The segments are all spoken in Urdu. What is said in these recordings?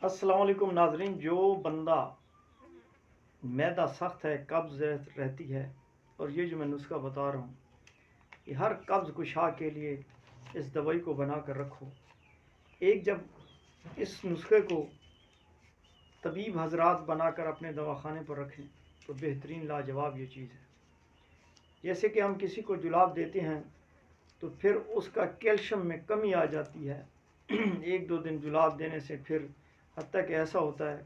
السلام علیکم ناظرین، جو بندہ معدہ سخت ہے، قبض رہتی ہے، اور یہ جو میں نسخہ بتا رہا ہوں یہ ہر قبض کشا کے لیے اس دوائی کو بنا کر رکھو۔ جب اس نسخے کو طبیب حضرات بنا کر اپنے دواخانے پر رکھیں تو بہترین لاجواب یہ چیز ہے۔ جیسے کہ ہم کسی کو جلاب دیتے ہیں تو پھر اس کا کیلشیم میں کمی آ جاتی ہے 1-2 دن جلاب دینے سے، پھر حتیٰ کہ ایسا ہوتا ہے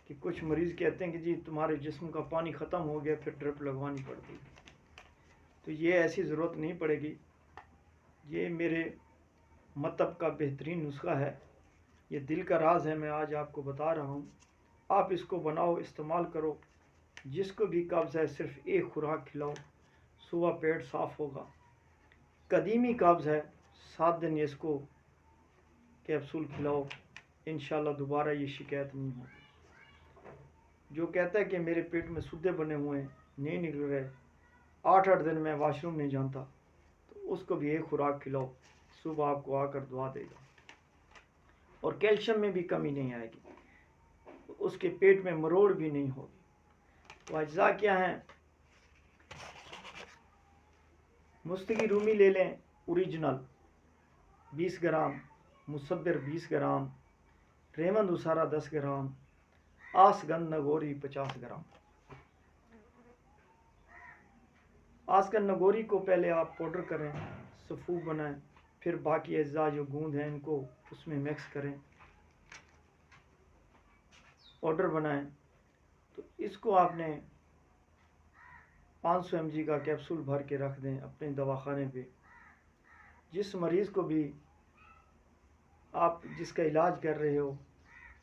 کہ کچھ مریض کہتے ہیں کہ جی تمہارے جسم کا پانی ختم ہو گیا، پھر ڈرپ لگوانی پڑتی ہے۔ تو یہ ایسی ضرورت نہیں پڑے گی۔ یہ میرے مطب کا بہترین نسخہ ہے، یہ دل کا راز ہے، میں آج آپ کو بتا رہا ہوں۔ آپ اس کو بناؤ، استعمال کرو۔ جس کو بھی قبض ہے صرف ایک خوراک کھلاؤ، صبح پیٹ صاف ہوگا۔ قدیمی قبض ہے 7 دن اس کو کیپسول کھلاؤ، انشاءاللہ دوبارہ یہ شکایت نہیں ہوگی۔ جو کہتا ہے کہ میرے پیٹ میں سدے بنے ہوئے ہیں، نہیں نکل رہے، 8 دن میں واش روم نہیں جانتا، تو اس کو بھی ایک خوراک کھلاؤ، صبح آپ کو آ کر دعا دے گا۔ اور کیلشیم میں بھی کمی نہیں آئے گی، اس کے پیٹ میں مروڑ بھی نہیں ہوگی۔ تو اجزاء کیا ہیں؟ مستقی رومی لے لیں اوریجنل 20 گرام، مصبر 20 گرام، ریمند اسارا 10 گرام، آسگند نگوری 50 گرام۔ آسگند نگوری کو پہلے آپ پاؤڈر کریں، سفوف بنائیں، پھر باقی اجزاء جو گوند ہیں ان کو اس میں مکس کریں، پاؤڈر بنائیں۔ تو اس کو آپ نے 500 mg کا کیپسول بھر کے رکھ دیں اپنے دواخانے پہ۔ جس مریض کو بھی آپ جس کا علاج کر رہے ہو،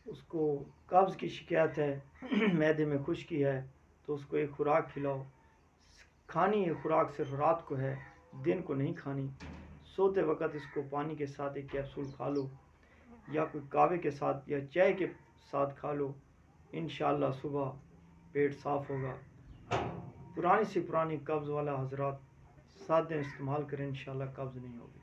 اس کو قبض کی شکایت ہے، معدے میں خشکی ہے، تو اس کو ایک خوراک کھلاؤ۔ کھانی یہ خوراک صرف رات کو ہے، دن کو نہیں کھانی۔ سوتے وقت اس کو پانی کے ساتھ ایک کیپسول کھا لو، یا کوئی قہوے کے ساتھ یا چائے کے ساتھ کھا لو، انشاءاللہ صبح پیٹ صاف ہوگا۔ پرانی سے پرانی قبض والا حضرات 7 دن استعمال کریں، انشاءاللہ قبض نہیں ہوگی۔